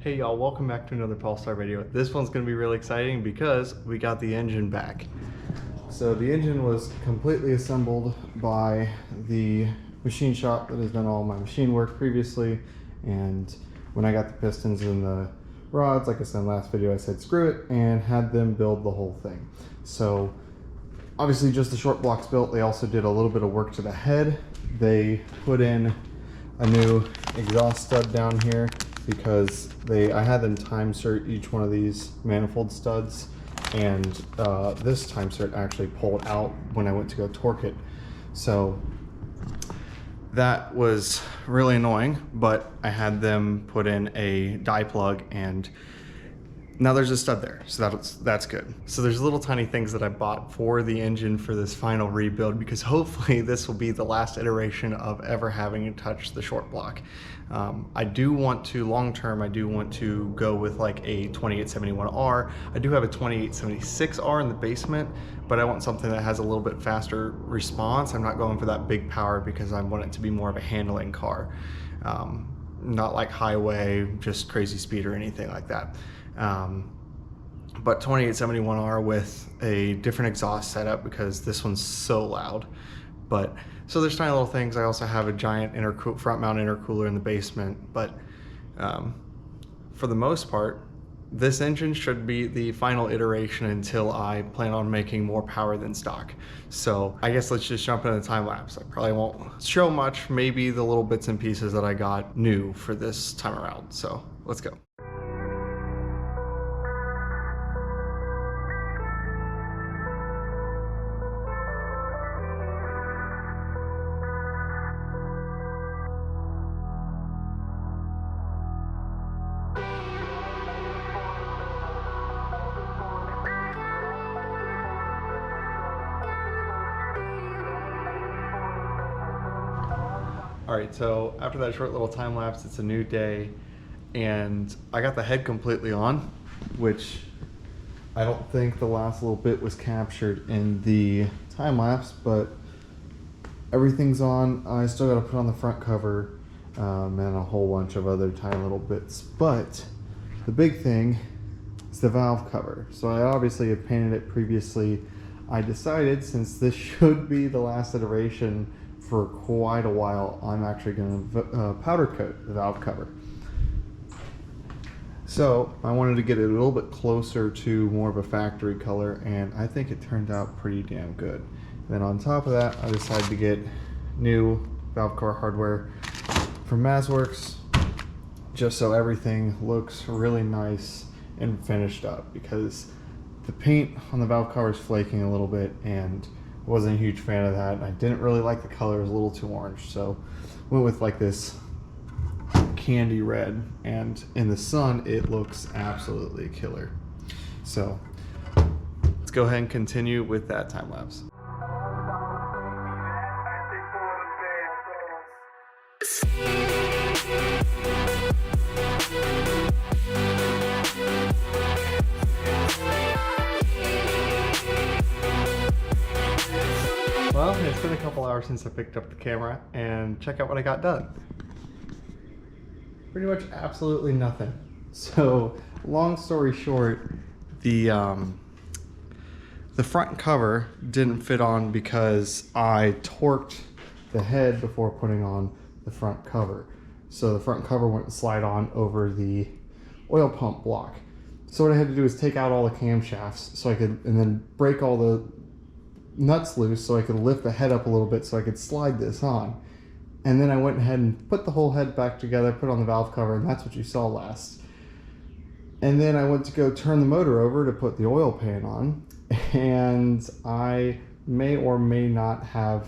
Hey y'all, welcome back to another Pulsar video. This one's going to be really exciting because we got the engine back. So the engine was completely assembled by the machine shop that has done all my machine work previously, and when I got the pistons and the rods, like I said in the last video, I said screw it and had them build the whole thing. So obviously just the short blocks built. They also did a little bit of work to the head. They put in a new exhaust stud down here because I had them time cert each one of these manifold studs, and this time cert actually pulled out when I went to go torque it. So that was really annoying, but I had them put in a die plug and now there's a stud there, so that's good. So there's little tiny things that I bought for the engine for this final rebuild, because hopefully this will be the last iteration of ever having to touch the short block. I do want to, long term, I do want to go with like a 2871R. I do have a 2876R in the basement, but I want something that has a little bit faster response. I'm not going for that big power because I want it to be more of a handling car. Not like highway, just crazy speed or anything like that. But 2871R with a different exhaust setup because this one's so loud. But so there's tiny little things. I also have a giant front mount intercooler in the basement, but for the most part, this engine should be the final iteration until I plan on making more power than stock. So I guess let's just jump into the time lapse. I probably won't show much, maybe the little bits and pieces that I got new for this time around. So let's go. All right, so after that short little time lapse, it's a new day, and I got the head completely on, which I don't think the last little bit was captured in the time lapse, but everything's on. I still got to put on the front cover and a whole bunch of other tiny little bits, but the big thing is the valve cover. So I obviously had painted it previously. I decided, since this should be the last iteration for quite a while, I'm actually going to powder coat the valve cover. So I wanted to get it a little bit closer to more of a factory color, and I think it turned out pretty damn good. And then on top of that, I decided to get new valve cover hardware from Mazworks, just so everything looks really nice and finished up, because the paint on the valve cover is flaking a little bit, and wasn't a huge fan of that. I didn't really like the color, it was a little too orange, so went with like this candy red, and in the sun it looks absolutely killer. So let's go ahead and continue with that time lapse. Well, it's been a couple hours since I picked up the camera, and check out what I got done. Pretty much absolutely nothing. So, long story short, the front cover didn't fit on because I torqued the head before putting on the front cover. So the front cover wouldn't slide on over the oil pump block. So what I had to do is take out all the camshafts so I could, and then break all the nuts loose so I could lift the head up a little bit so I could slide this on. And then I went ahead and put the whole head back together, put on the valve cover, and that's what you saw last. And then I went to go turn the motor over to put the oil pan on, and I may or may not have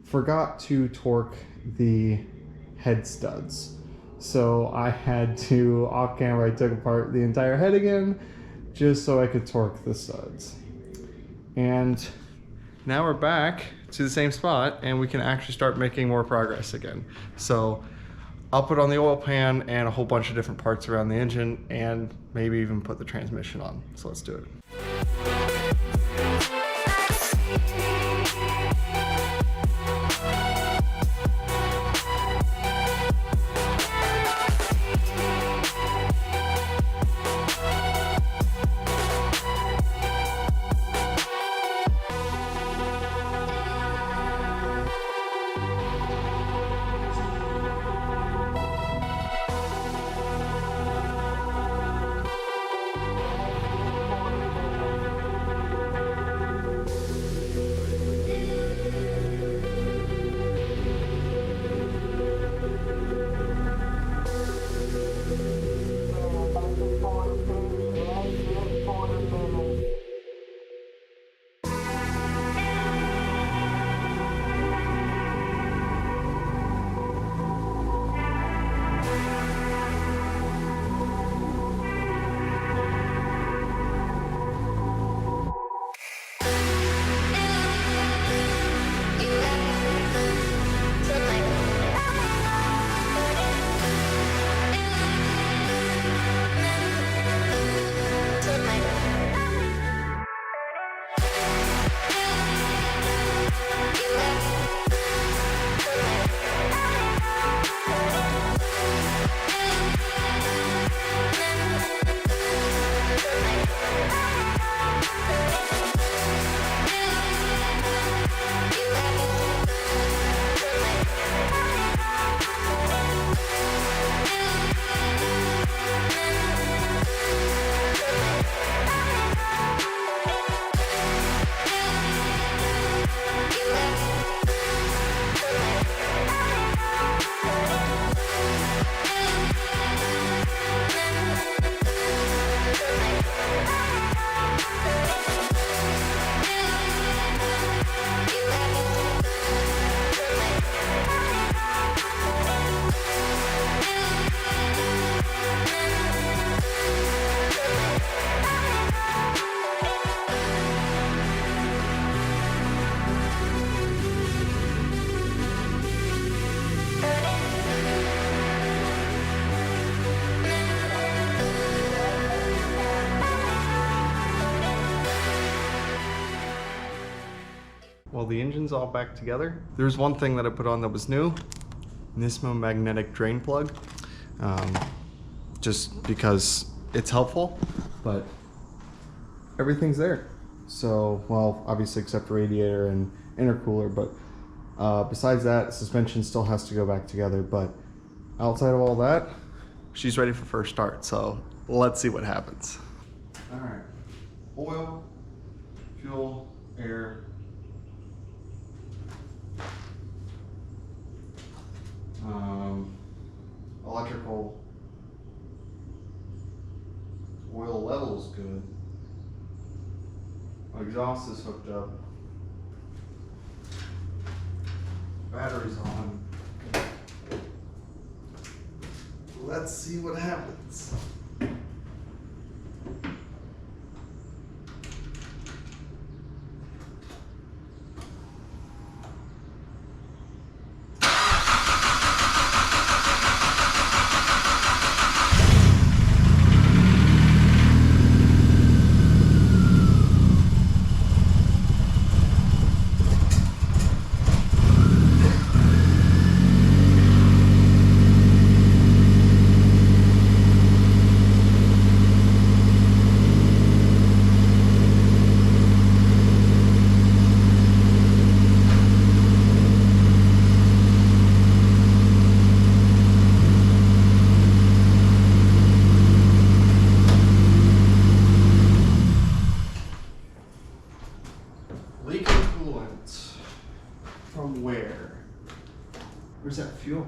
forgot to torque the head studs. So I had to, off camera, I took apart the entire head again just so I could torque the studs. And now we're back to the same spot, and we can actually start making more progress again. So I'll put on the oil pan and a whole bunch of different parts around the engine, and maybe even put the transmission on. So let's do it. well, the engine's all back together. There's one thing that I put on that was new, Nissan magnetic drain plug, just because it's helpful, but everything's there. So, well, obviously except radiator and intercooler, but besides that, suspension still has to go back together. But outside of all that, she's ready for first start. So let's see what happens. All right, oil, fuel, air. Electrical. Oil level's good. Exhaust is hooked up. Battery's on. Let's see what happens. Leaking coolant. From where? Where's that fuel?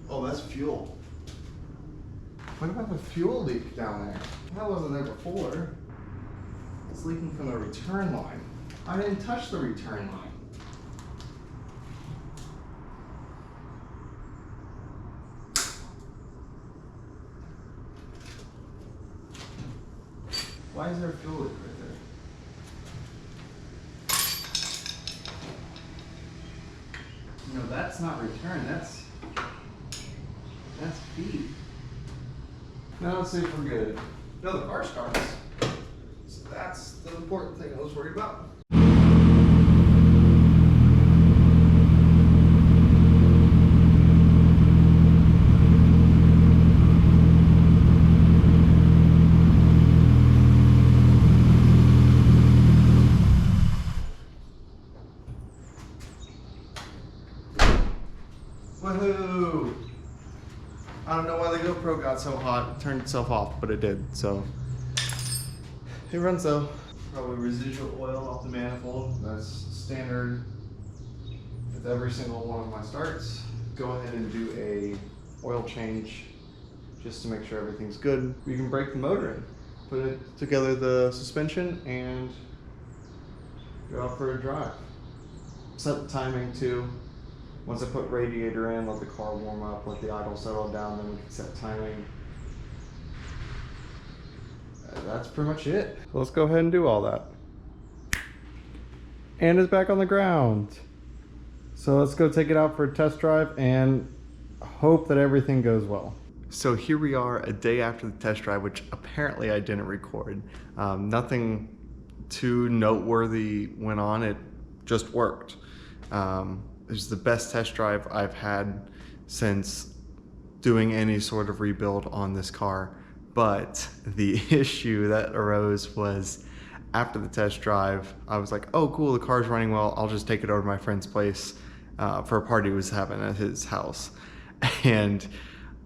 Oh, that's fuel. What about the fuel leak down there? That wasn't there before. It's leaking from the return line. I didn't touch the return line. Why is there fuel leak right there? No, that's not return, that's feed. Now let's see if we're good. No, the car starts. So that's the important thing I was worried about. Woohoo! I don't know why the GoPro got so hot, it turned itself off, but it did, so. It runs though. Probably residual oil off the manifold. That's standard with every single one of my starts. Go ahead and do a oil change just to make sure everything's good. We can break the motor in, put it together the suspension, and go out for a drive. Set the timing too. Once I put radiator in, let the car warm up, let the idle settle down, then we can set timing. That's pretty much it. So let's go ahead and do all that. And it's back on the ground. So let's go take it out for a test drive and hope that everything goes well. So here we are a day after the test drive, which apparently I didn't record. Nothing too noteworthy went on, it just worked. It was the best test drive I've had since doing any sort of rebuild on this car. But the issue that arose was after the test drive, I was like, oh cool, the car's running well, I'll just take it over to my friend's place for a party he was having at his house. And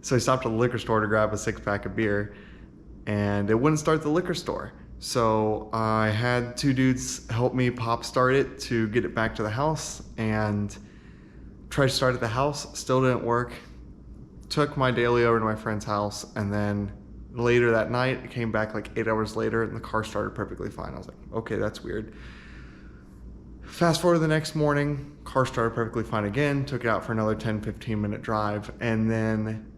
so I stopped at the liquor store to grab a 6-pack of beer, and it wouldn't start the liquor store. So I had 2 dudes help me pop start it to get it back to the house, and tried to start at the house, still didn't work. Took my daily over to my friend's house, and then later that night, it came back like 8 hours later, and the car started perfectly fine. I was like, okay, that's weird. Fast forward to the next morning, car started perfectly fine again, took it out for another 10-15 minute drive, and then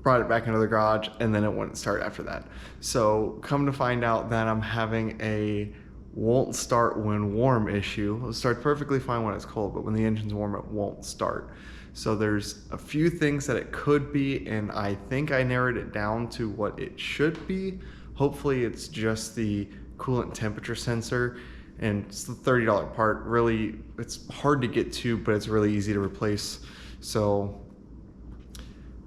brought it back into the garage, and then it wouldn't start after that. So come to find out that I'm having a won't start when warm issue. It'll start perfectly fine when it's cold, but when the engine's warm, it won't start. So there's a few things that it could be, and I think I narrowed it down to what it should be. Hopefully it's just the coolant temperature sensor, and it's the $30 part. Really, it's hard to get to, but it's really easy to replace. So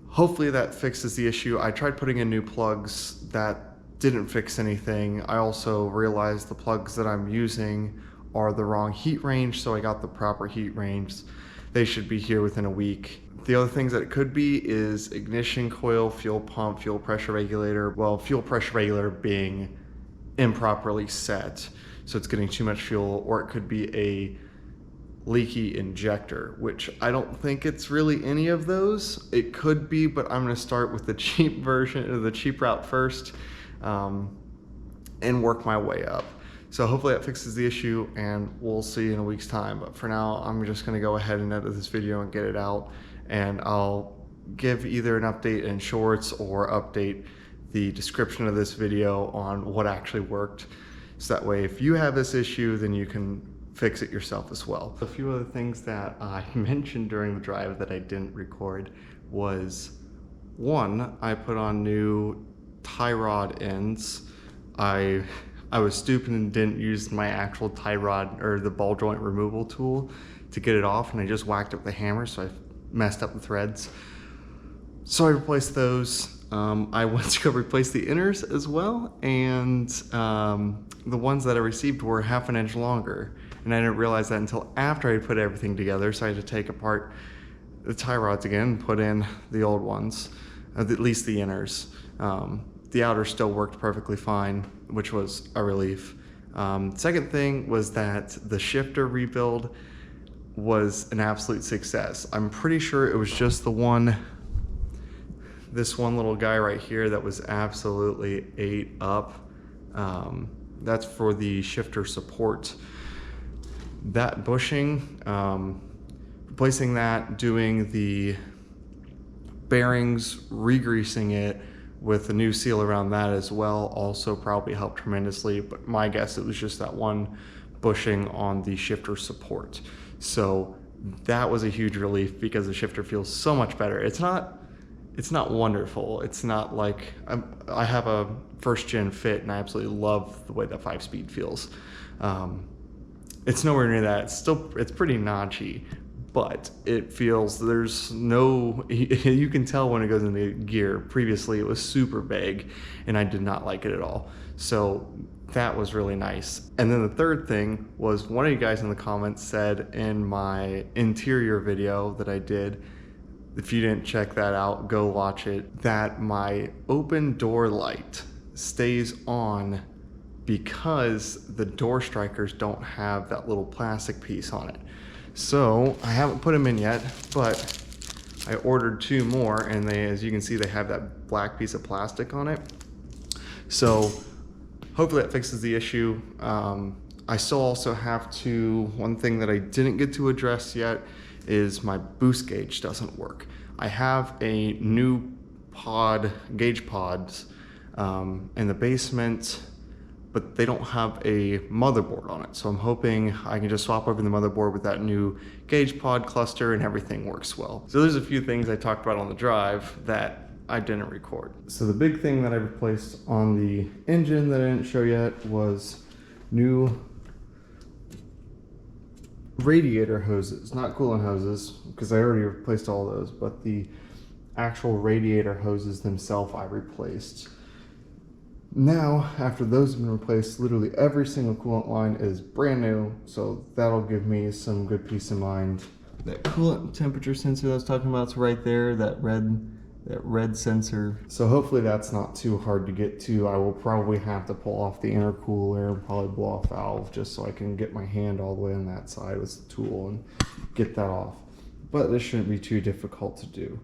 hopefully that fixes the issue. I tried putting in new plugs, that didn't fix anything. I also realized the plugs that I'm using are the wrong heat range, so I got the proper heat range. They should be here within a week. The other things that it could be is ignition coil, fuel pump, fuel pressure regulator. Well, fuel pressure regulator being improperly set, so it's getting too much fuel, or it could be a leaky injector, which I don't think it's really any of those. It could be, but I'm gonna start with the cheap version, the cheap route first, and work my way up. So hopefully that fixes the issue, and we'll see in a week's time. But for now, I'm just gonna go ahead and edit this video and get it out, and I'll give either an update in shorts or update the description of this video on what actually worked. So that way, if you have this issue, then you can fix it yourself as well. A few other things that I mentioned during the drive that I didn't record was, one, I put on new tie rod ends. I was stupid and didn't use my actual tie rod or the ball joint removal tool to get it off, and I just whacked it with a hammer, so I messed up the threads. So I replaced those. I went to go replace the inners as well, and the ones that I received were half an inch longer, and I didn't realize that until after I put everything together, so I had to take apart the tie rods again and put in the old ones, at least the inners. The outer still worked perfectly fine, which was a relief. Second thing was that the shifter rebuild was an absolute success. I'm pretty sure it was just this one little guy right here that was absolutely ate up. That's for the shifter support. That bushing, replacing that, doing the bearings, re-greasing it with a new seal around that as well, also probably helped tremendously, but my guess it was just that one bushing on the shifter support. So that was a huge relief because the shifter feels so much better. It's not wonderful. It's not like, I have a first gen Fit and I absolutely love the way that 5-speed feels. It's nowhere near that. It's pretty notchy, but it feels, there's no, you can tell when it goes into gear. Previously it was super vague and I did not like it at all. So that was really nice. And then the third thing was, one of you guys in the comments said in my interior video that I did, if you didn't check that out, go watch it, that my open door light stays on because the door strikers don't have that little plastic piece on it. So I haven't put them in yet, but I ordered 2 more, and they, as you can see, they have that black piece of plastic on it. So hopefully that fixes the issue. I still also have to, one thing that I didn't get to address yet is my boost gauge doesn't work. I have a new gauge pods in the basement, but they don't have a motherboard on it. So I'm hoping I can just swap over the motherboard with that new gauge pod cluster and everything works well. So there's a few things I talked about on the drive that I didn't record. So the big thing that I replaced on the engine that I didn't show yet was new radiator hoses, not coolant hoses, because I already replaced all those, but the actual radiator hoses themselves I replaced. Now, after those have been replaced, literally every single coolant line is brand new, so that'll give me some good peace of mind. That coolant temperature sensor that I was talking about is right there, that red sensor. So hopefully that's not too hard to get to. I will probably have to pull off the intercooler and probably blow off valve just so I can get my hand all the way on that side with the tool and get that off. But this shouldn't be too difficult to do.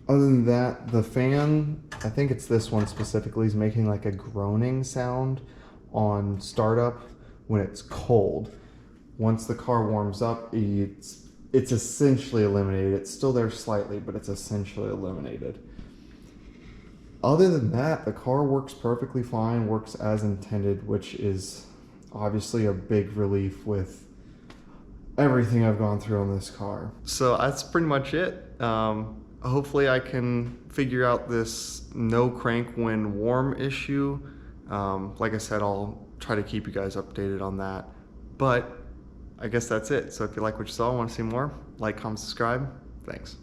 Other than that, the fan, I think it's this one specifically, is making like a groaning sound on startup when it's cold. Once the car warms up, it's essentially eliminated. It's still there slightly, but it's essentially eliminated. Other than that, the car works perfectly fine, works as intended, which is obviously a big relief with everything I've gone through on this car. So that's pretty much it. Hopefully I can figure out this no crank when warm issue. Like I said, I'll try to keep you guys updated on that. But I guess that's it. So if you like what you saw and want to see more, like, comment, subscribe. Thanks.